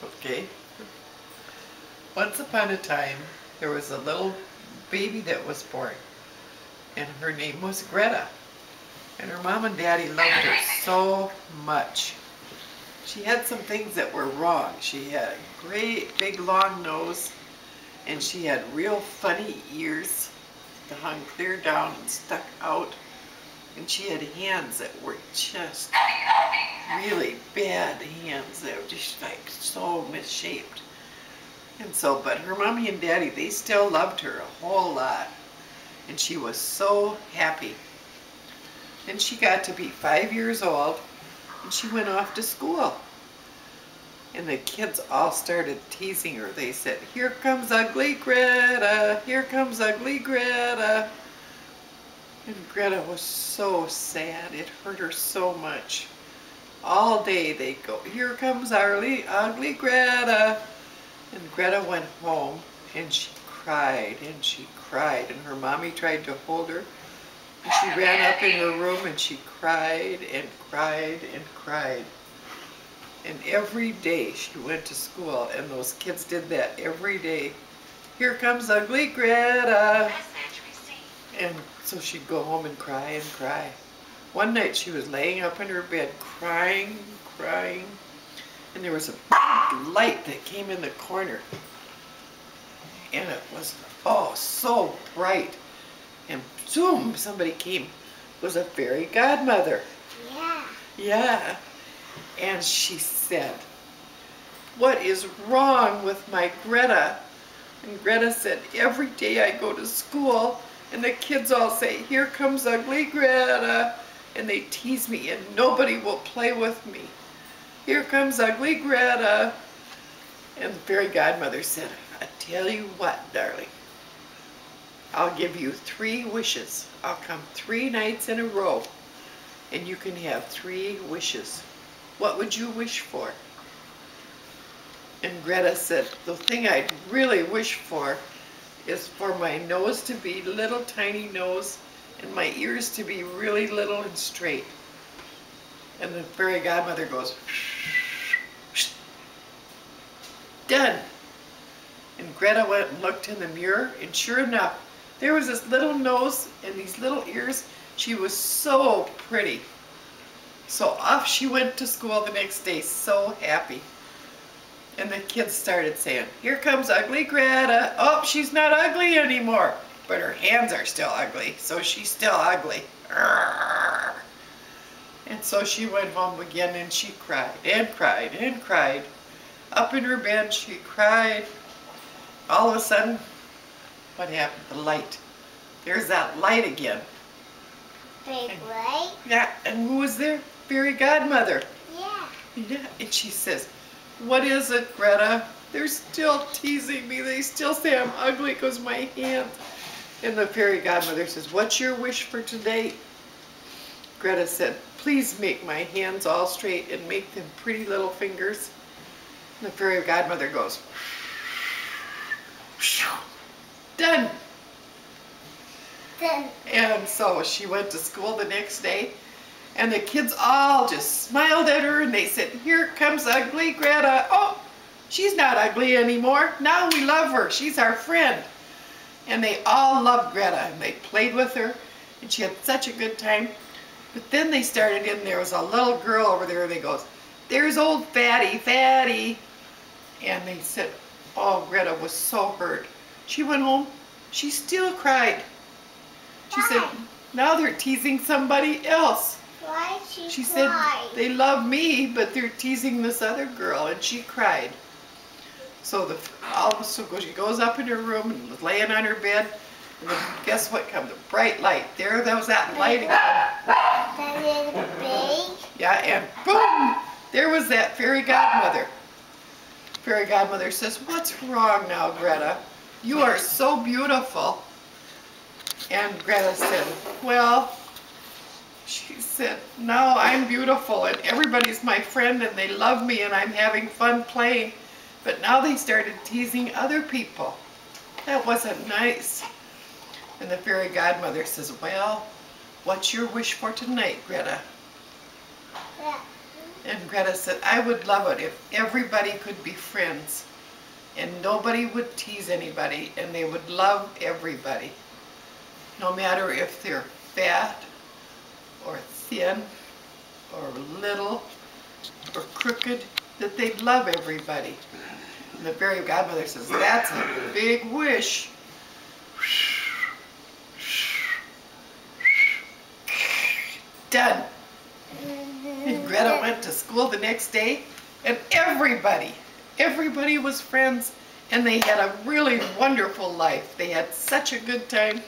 Okay. Once upon a time, there was a little baby that was born, and her name was Greta. And her mom and daddy loved her so much. She had some things that were wrong. She had a great big long nose, and she had real funny ears that hung clear down and stuck out. And she had hands that were just really bad hands. They were just like so misshaped. And so, but her mommy and daddy, they still loved her a whole lot. And she was so happy. And she got to be 5 years old, and she went off to school. And the kids all started teasing her. They said, "Here comes ugly Greta, here comes ugly Greta." And Greta was so sad. It hurt her so much. All day they'd go, "Here comes our ugly Greta." And Greta went home, and she cried, and she cried. And her mommy tried to hold her. And she ran up in her room, and she cried and cried and cried. And every day she went to school, and those kids did that every day. "Here comes ugly Greta." And so she'd go home and cry and cry. One night she was laying up in her bed crying, crying, and there was a big light that came in the corner. And it was, oh, so bright. And zoom, somebody came. It was a fairy godmother. Yeah. Yeah. And she said, "What is wrong with my Greta?" And Greta said, "Every day I go to school, and the kids all say, 'Here comes ugly Greta.' And they tease me, and nobody will play with me. 'Here comes ugly Greta.'" And the fairy godmother said, "I tell you what, darling. I'll give you 3 wishes. I'll come 3 nights in a row, and you can have 3 wishes. What would you wish for?" And Greta said, "The thing I'd really wish for is for my nose to be little tiny nose, and my ears to be really little and straight." And the fairy godmother goes, "Done." And Greta went and looked in the mirror, and sure enough, there was this little nose and these little ears. She was so pretty. So off she went to school the next day, so happy. And the kids started saying, "Here comes ugly Greta." "Oh, she's not ugly anymore, but her hands are still ugly, so she's still ugly." And so she went home again, and she cried and cried and cried. Up in her bed, she cried. All of a sudden, what happened? The light. There's that light again. Big light? Yeah, and who was there? Fairy godmother. Yeah. Yeah, and she says, "What is it, Greta? They're still teasing me. They still say I'm ugly because my hands." And the fairy godmother says, "What's your wish for today?" Greta said, "Please make my hands all straight and make them pretty little fingers." And the fairy godmother goes, "Done." Then. And so she went to school the next day, and the kids all just smiled at her, and they said, "Here comes ugly Greta. Oh, she's not ugly anymore. Now we love her. She's our friend." And they all loved Greta, and they played with her, and she had such a good time. But then they started in, there was a little girl over there, and they goes, "There's old Fatty, Fatty." And they said, oh, Greta was so hurt. She went home, she still cried. She said, "Now they're teasing somebody else." Why She cried? said, "They love me, but they're teasing this other girl," and she cried. So she goes up in her room and was laying on her bed, and then guess what comes? A bright light. There was that light again. That is big. Yeah, and boom! There was that fairy godmother. Fairy godmother says, "What's wrong now, Greta? You are so beautiful." And Greta said, "Well," she said, "now I'm beautiful and everybody's my friend and they love me and I'm having fun playing. But now they started teasing other people. That wasn't nice." And the fairy godmother says, "Well, what's your wish for tonight, Greta?" And Greta said, I would love it if everybody could be friends and nobody would tease anybody and they would love everybody. No matter if they're fat or thin or little or crooked, that they'd love everybody. And the fairy godmother says, that's a big wish. Done. And Greta went to school the next day, and everybody was friends, and they had a really wonderful life. They had such a good time.